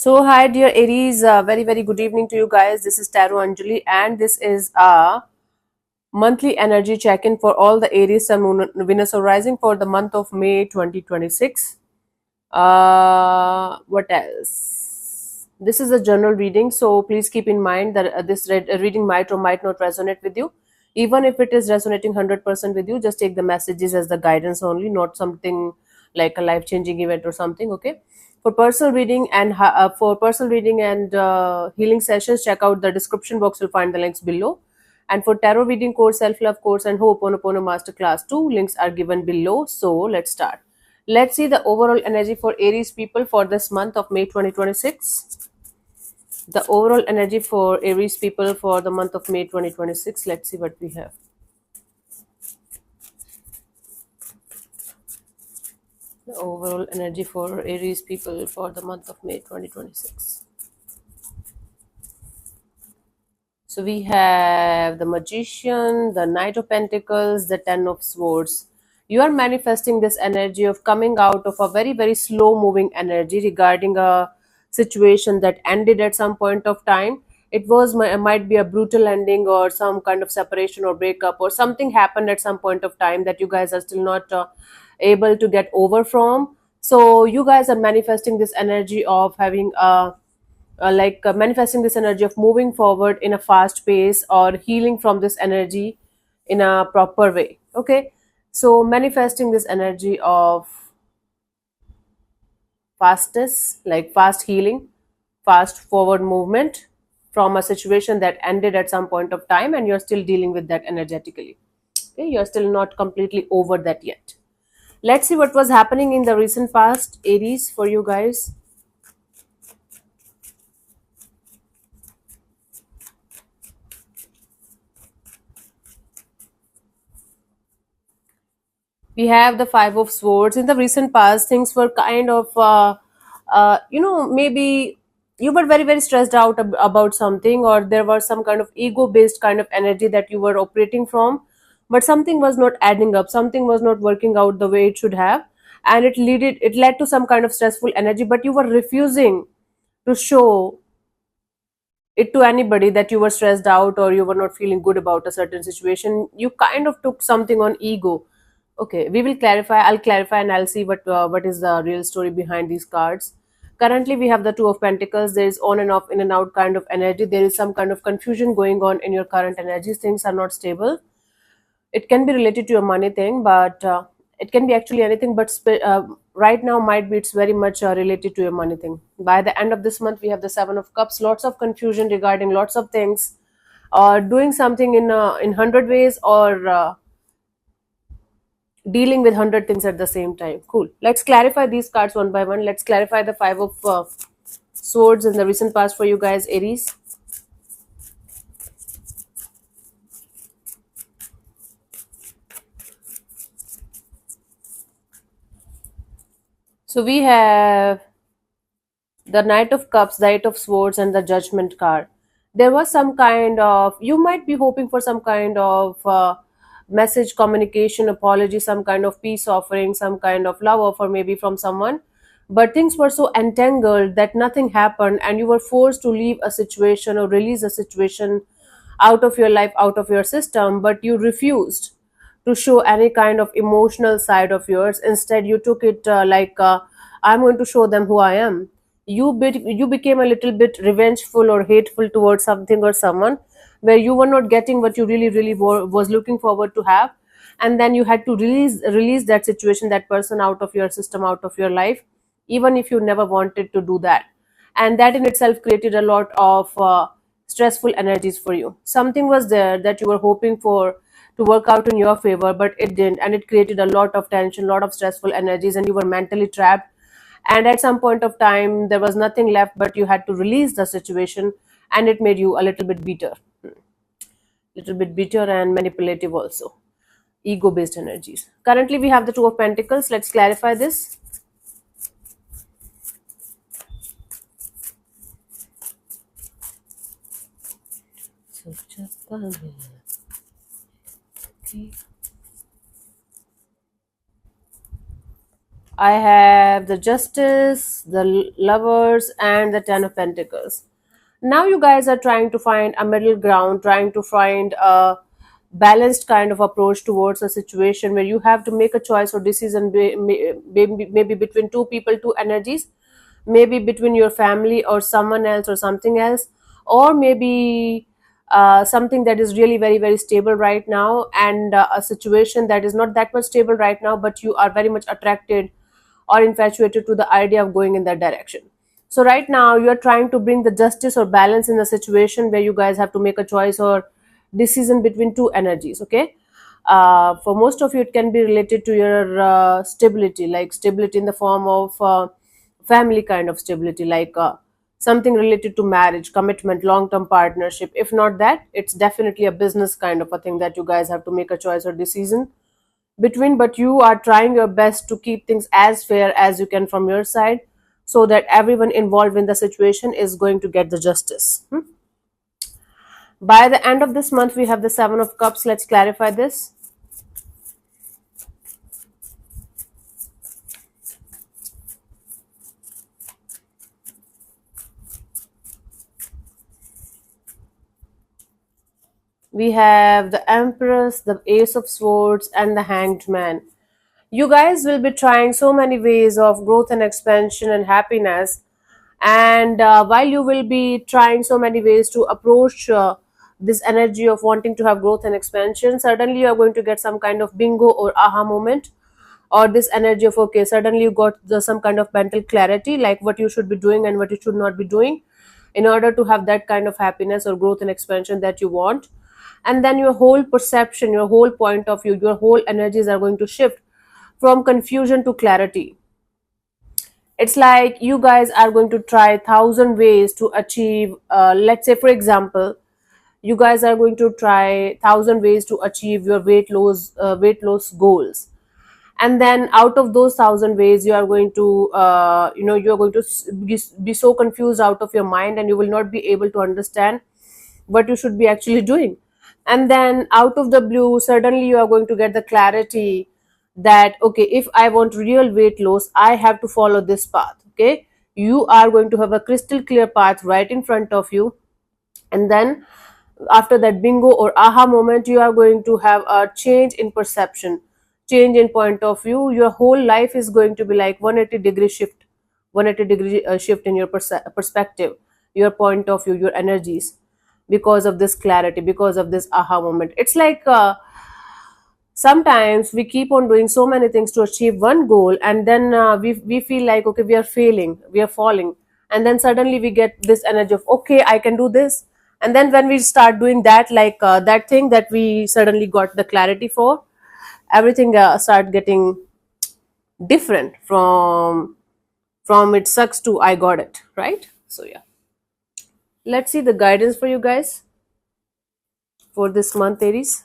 Hi, dear Aries. Very good evening to you guys. This is Tarot Anjali, and this is a monthly energy check in for all the Aries, Sun, Moon, Venus, or Rising for the month of May 2026. What else? This is a general reading, so please keep in mind that this reading might or might not resonate with you. Even if it is resonating 100% with you, just take the messages as the guidance only, not something like a life changing event or something. Okay. For personal reading and healing sessions, check out the description box. You'll find the links below. And for tarot reading course, self love course, and Ho'oponopono masterclass 2, links are given below. So let's start. Let's see the overall energy for Aries people for this month of May 2026. The overall energy for Aries people for the month of May 2026. Let's see what we have. The overall energy for Aries people for the month of May 2026. So we have the Magician, the Knight of Pentacles, the Ten of Swords. You are manifesting this energy of coming out of a very slow moving energy regarding a situation that ended at some point of time. It might be a brutal ending or some kind of separation or breakup, or something happened at some point of time that you guys are still not able to get over from. So you guys are manifesting this energy of having a manifesting this energy of moving forward in a fast pace, or healing from this energy in a proper way. Okay, so manifesting this energy of fastness, like fast healing, fast forward movement from a situation that ended at some point of time, and you're still dealing with that energetically. Okay, you're still not completely over that yet. Let's see what was happening in the recent past, Aries, for you guys. We have the Five of Swords. In the recent past, things were kind of maybe you were very stressed out about something, or there was some kind of ego based kind of energy that you were operating from, but something was not adding up, something was not working out the way it should have, and it led to some kind of stressful energy, but you were refusing to show it to anybody that you were stressed out or you were not feeling good about a certain situation. You kind of took something on ego. Okay, we will clarify. I'll clarify and I'll see what is the real story behind these cards. Currently, we have the Two of Pentacles. There is on and off, in and out kind of energy. There is some kind of confusion going on in your current energies. Things are not stable. It can be related to your money thing, but it can be actually anything. But right now, might be it's very much related to your money thing. By the end of this month, we have the Seven of Cups. Lots of confusion regarding lots of things, or doing something in 100 ways, or dealing with 100 things at the same time. Cool. Let's clarify these cards one by one. Let's clarify the Five of Swords in the recent past for you guys, Aries. So we have the Knight of Cups, the Eight of Swords, and the Judgment card. There was some kind of, you might be hoping for some kind of message, communication, apology, some kind of peace offering, some kind of love offer, maybe from someone. But things were so entangled that nothing happened, and you were forced to leave a situation or release a situation out of your life, out of your system, but you refused to show any kind of emotional side of yours. Instead, you took it I'm going to show them who I am. You became a little bit revengeful or hateful towards something or someone, where you were not getting what you really was looking forward to have, and then you had to release that situation, that person, out of your system, out of your life, even if you never wanted to do that. And that in itself created a lot of stressful energies for you. Something was there that you were hoping for to work out in your favor, but it didn't, and it created a lot of tension, lot of stressful energies, and you were mentally trapped. And at some point of time, there was nothing left, but you had to release the situation, and it made you a little bit bitter and manipulative also. Ego based energies. Currently, we have the Two of Pentacles. Let's clarify this. I have the Justice, the Lovers, and the Ten of Pentacles. Now you guys are trying to find a middle ground, trying to find a balanced kind of approach towards a situation where you have to make a choice or decision, maybe between two people, two energies, maybe between your family or someone else or something else, or maybe something that is really very very stable right now, and a situation that is not that much stable right now, but you are very much attracted or infatuated to the idea of going in that direction. So right now you are trying to bring the justice or balance in the situation where you guys have to make a choice or decision between two energies. Okay, for most of you it can be related to your stability, like stability in the form of family kind of stability, like something related to marriage, commitment, long term partnership. If not that, it's definitely a business kind of a thing that you guys have to make a choice or decision between, but you are trying your best to keep things as fair as you can from your side, so that everyone involved in the situation is going to get the justice. By the end of this month, we have the Seven of Cups. Let's clarify this. We have the Empress, the Ace of Swords, and the Hanged Man. You guys will be trying so many ways of growth and expansion and happiness, and while you will be trying so many ways to approach this energy of wanting to have growth and expansion, suddenly you are going to get some kind of bingo or aha moment, or this energy of okay, suddenly you got some kind of mental clarity, like what you should be doing and what you should not be doing in order to have that kind of happiness or growth and expansion that you want. And then your whole perception, your whole point of view, your whole energies are going to shift from confusion to clarity. It's like you guys are going to try thousand ways to achieve, let's say for example, you guys are going to try thousand ways to achieve your weight loss goals, and then out of those thousand ways you are going to you are going to be so confused out of your mind, and you will not be able to understand what you should be actually doing. And then out of the blue, suddenly you are going to get the clarity that okay, if I want real weight loss, I have to follow this path. Okay, you are going to have a crystal clear path right in front of you. And then after that bingo or aha moment, you are going to have a change in perception, change in point of view. Your whole life is going to be like 180-degree shift, 180-degree shift in your perspective, your point of view, your energies, because of this clarity, because of this aha moment. It's like sometimes we keep on doing so many things to achieve one goal, and then we feel like okay, we are failing, we are falling, and then suddenly we get this energy of okay, I can do this. And then when we start doing that, like that thing that we suddenly got the clarity for, everything start getting different from it sucks to I got it, right? So yeah, let's see the guidance for you guys for this month, Aries.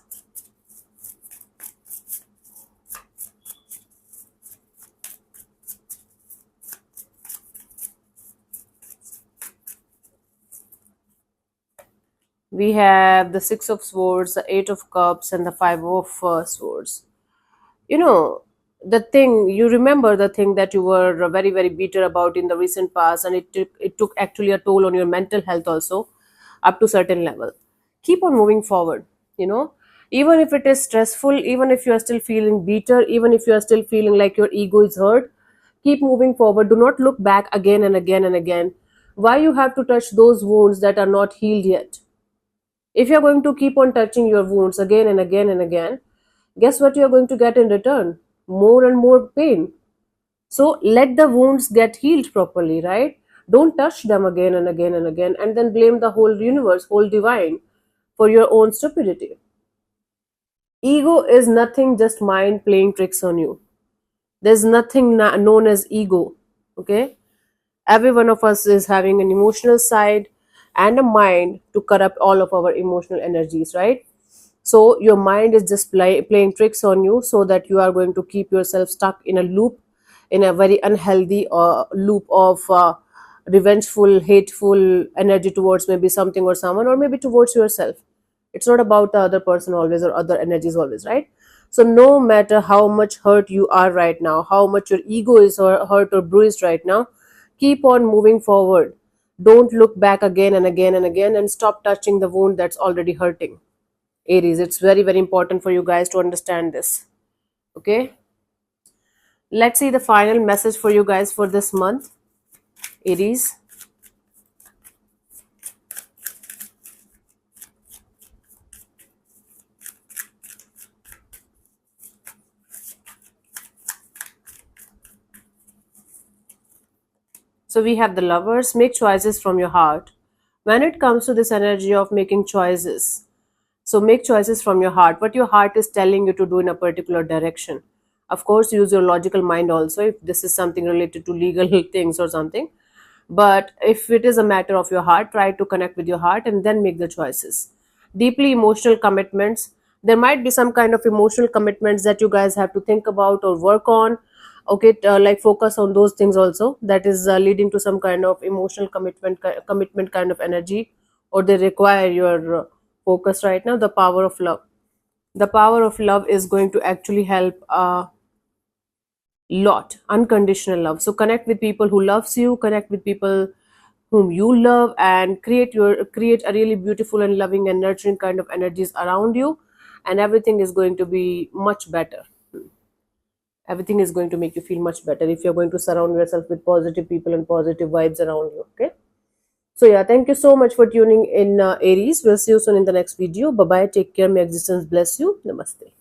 We have the Six of Swords, the Eight of Cups, and the Five of Swords. You know, the thing, you remember the thing that you were very very bitter about in the recent past, and it took actually a toll on your mental health also, up to certain level. Keep on moving forward. You know, even if it is stressful, even if you are still feeling bitter, even if you are still feeling like your ego is hurt, keep moving forward. Do not look back again and again and again. Why you have to touch those wounds that are not healed yet? If you're going to keep on touching your wounds again and again and again, guess what you're going to get in return? More and more pain. So let the wounds get healed properly, right? Don't touch them again and again and again, and then blame the whole universe, whole divine, for your own stupidity. Ego is nothing, just mind playing tricks on you. There's nothing known as ego. Okay, every one of us is having an emotional side and a mind to corrupt all of our emotional energies, right? So your mind is just playing tricks on you, so that you are going to keep yourself stuck in a loop, in a very unhealthy loop of revengeful, hateful energy towards maybe something or someone, or maybe towards yourself. It's not about the other person always, or other energies always, right? So no matter how much hurt you are right now, how much your ego is hurt or bruised right now, Keep on moving forward. Don't look back again and again and again, and stop touching the wound that's already hurting. Aries, it's very, very important for you guys to understand this. Okay? Let's see the final message for you guys for this month. Aries. So we have the Lovers. Make choices from your heart. When it comes to this energy of making choices, so make choices from your heart. What your heart is telling you to do in a particular direction. Of course, use your logical mind also if this is something related to legal things or something. But if it is a matter of your heart, try to connect with your heart and then make the choices. Deeply emotional commitments. There might be some kind of emotional commitments that you guys have to think about or work on. Okay, like focus on those things also. That is leading to some kind of emotional commitment kind of energy, or they require your focus right now. The power of love. The power of love is going to actually help lot. Unconditional love. So connect with people who loves you, connect with people whom you love, and create a really beautiful and loving and nurturing kind of energies around you, and everything is going to be much better. Everything is going to make you feel much better if you're going to surround yourself with positive people and positive vibes around you. Okay, so yeah, thank you so much for tuning in, Aries. We'll see you soon in the next video. Bye bye, take care, may existence bless you. Namaste.